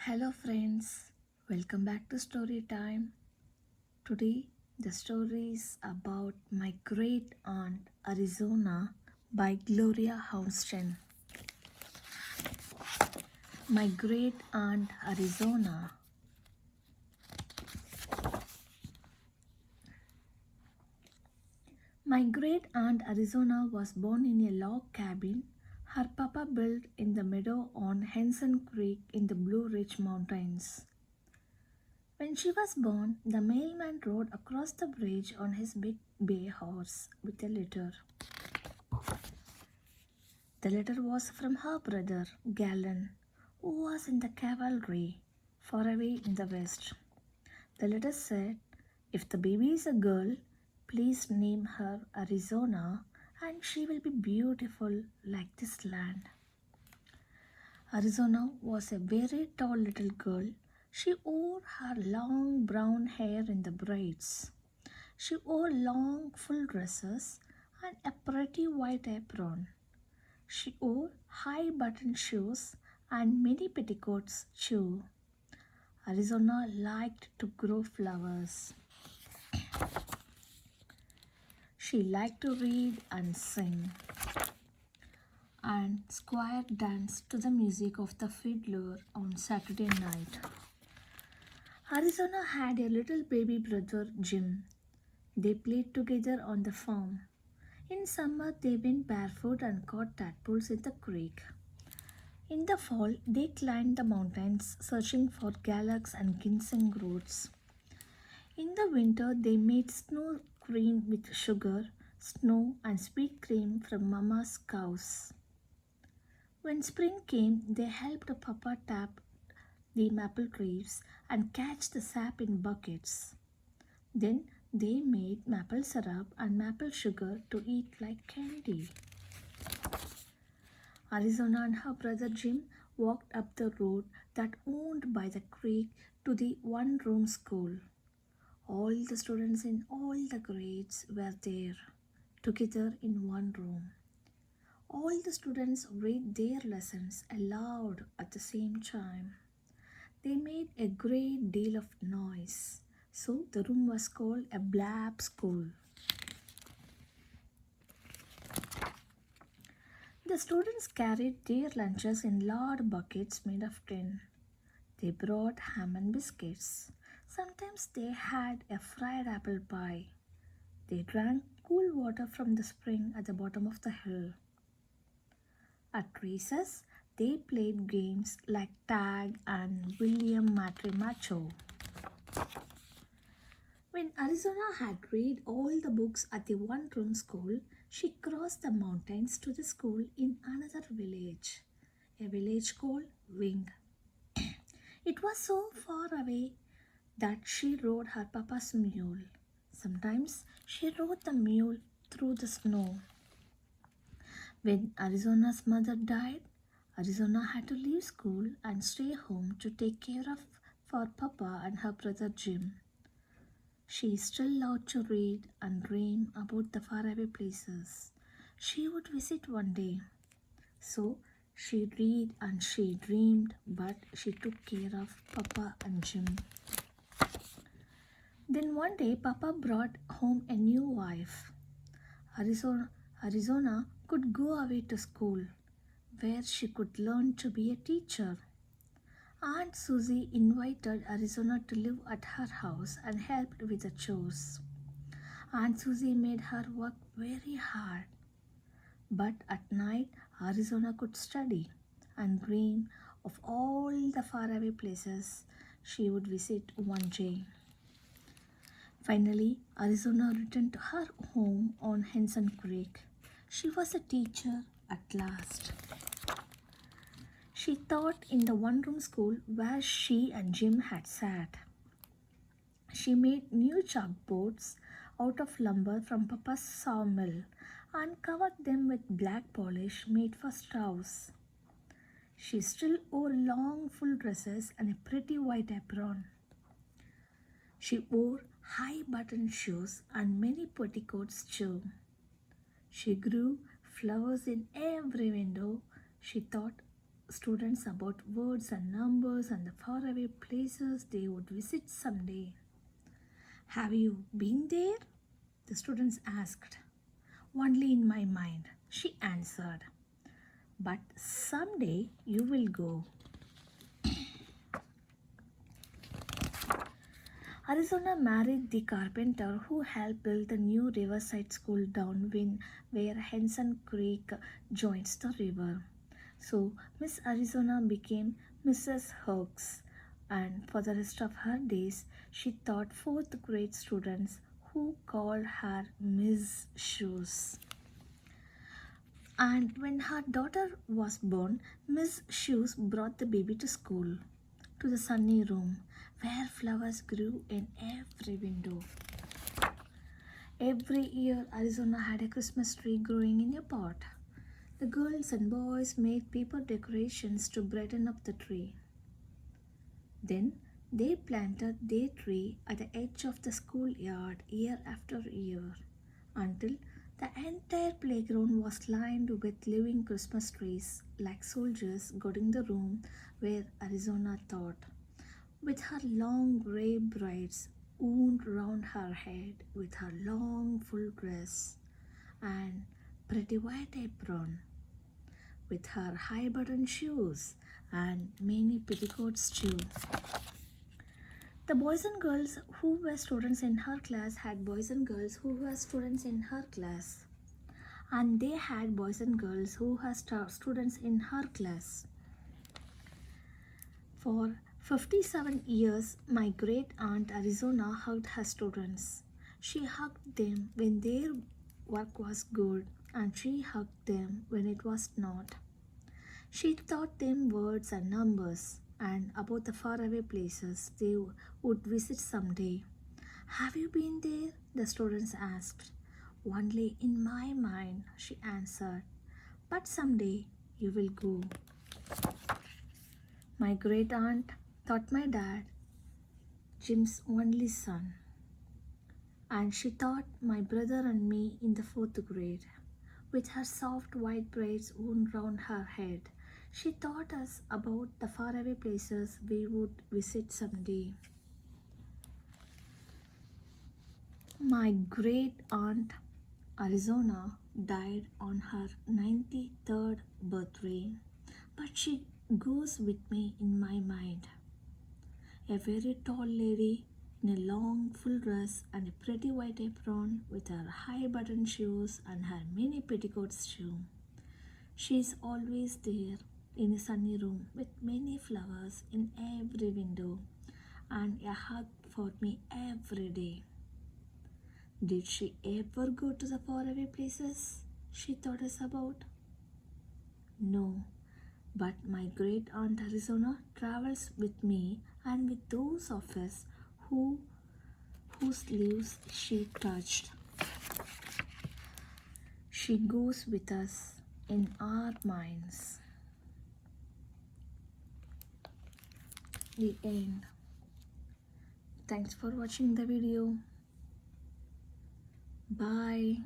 Hello, friends. Welcome back to Story Time. Today, the story is about My Great Aunt Arizona by Gloria Houston. My Great Aunt Arizona. My great aunt Arizona was born in a log cabin her papa built in the meadow on Henson Creek in the Blue Ridge Mountains. When she was born, the mailman rode across the bridge on his big bay horse with a letter. The letter was from her brother, Galen, who was in the cavalry far away in the west. The letter said, "If the baby is a girl, please name her Arizona, and she will be beautiful like this land." Arizona was a very tall little girl. She wore her long brown hair in the braids. She wore long full dresses and a pretty white apron. She wore high button shoes and many petticoats too. Arizona liked to grow flowers. She liked to read and sing. And Squire danced to the music of the fiddler on Saturday night. Arizona had a little baby brother, Jim. They played together on the farm. In summer, they went barefoot and caught tadpoles in the creek. In the fall, they climbed the mountains searching for galax and ginseng roots. In the winter, they made snow cream with sugar, snow, and sweet cream from Mama's cows. When spring came, they helped Papa tap the maple trees and catch the sap in buckets. Then they made maple syrup and maple sugar to eat like candy. Arizona and her brother Jim walked up the road that wound by the creek to the one-room school. All the students in all the grades were there, together in one room. All the students read their lessons aloud at the same time. They made a great deal of noise, so the room was called a blab school. The students carried their lunches in large buckets made of tin. They brought ham and biscuits. Sometimes they had a fried apple pie. They drank cool water from the spring at the bottom of the hill. At recess, they played games like tag and William Matre Macho. When Arizona had read all the books at the one-room school, she crossed the mountains to the school in another village, a village called Wing. It was so far away that she rode her papa's mule. Sometimes she rode the mule through the snow. When Arizona's mother died, Arizona had to leave school and stay home to take care of for Papa and her brother Jim. She still loved to read and dream about the faraway places she would visit one day. So she read and she dreamed, but she took care of Papa and Jim. Then one day Papa brought home a new wife. Arizona could go away to school, where she could learn to be a teacher. Aunt Susie invited Arizona to live at her house and helped with the chores. Aunt Susie made her work very hard. But at night, Arizona could study and dream of all the faraway places she would visit one day. Finally, Arizona returned to her home on Henson Creek. She was a teacher at last. She taught in the one-room school where she and Jim had sat. She made new chalkboards out of lumber from Papa's sawmill and covered them with black polish made for straws. She still wore long full dresses and a pretty white apron. She wore high button shoes and many petticoats too. She grew flowers in every window she thought students about words and numbers and the faraway places they would visit someday. Have you been there? The students asked. Only in my mind, she answered. But someday you will go. Arizona married the carpenter who helped build the new riverside school downwind where Henson Creek joins the river. So Miss Arizona became Mrs. Hooks, and for the rest of her days she taught fourth grade students who called her Miss Shoes. And when her daughter was born, Miss Shoes brought the baby to school, to the sunny room where flowers grew in every window. Every year, Arizona had a Christmas tree growing in a pot. The girls and boys made paper decorations to brighten up the tree. Then they planted their tree at the edge of the schoolyard year after year until the entire playground was lined with living Christmas trees like soldiers guarding the room where Arizona taught. With her long grey braids wound round her head, with her long full dress and pretty white apron, with her high button shoes and many petticoats too. The boys and girls who were students in her class had boys and girls who were students in her class, and they had boys and girls who were students in her class. For 57 years, my great aunt Arizona hugged her students. She hugged them when their work was good, and she hugged them when it was not. She taught them words and numbers and about the faraway places they would visit someday. Have you been there? The students asked. Only in my mind, she answered. But someday you will go. My great aunt taught my dad, Jim's only son, and she taught my brother and me in the fourth grade. With her soft white braids wound round her head, she taught us about the faraway places we would visit someday. My great aunt Arizona died on her 93rd birthday, but she goes with me in my mind. A very tall lady in a long full dress and a pretty white apron with her high button shoes and her many petticoats too. She is always there in a sunny room with many flowers in every window and a hug for me every day. Did she ever go to the faraway places she taught us about? No, but my great aunt Arizona travels with me and with those of us whose lives she touched. She goes with us in our minds. The end. Thanks for watching the video. Bye.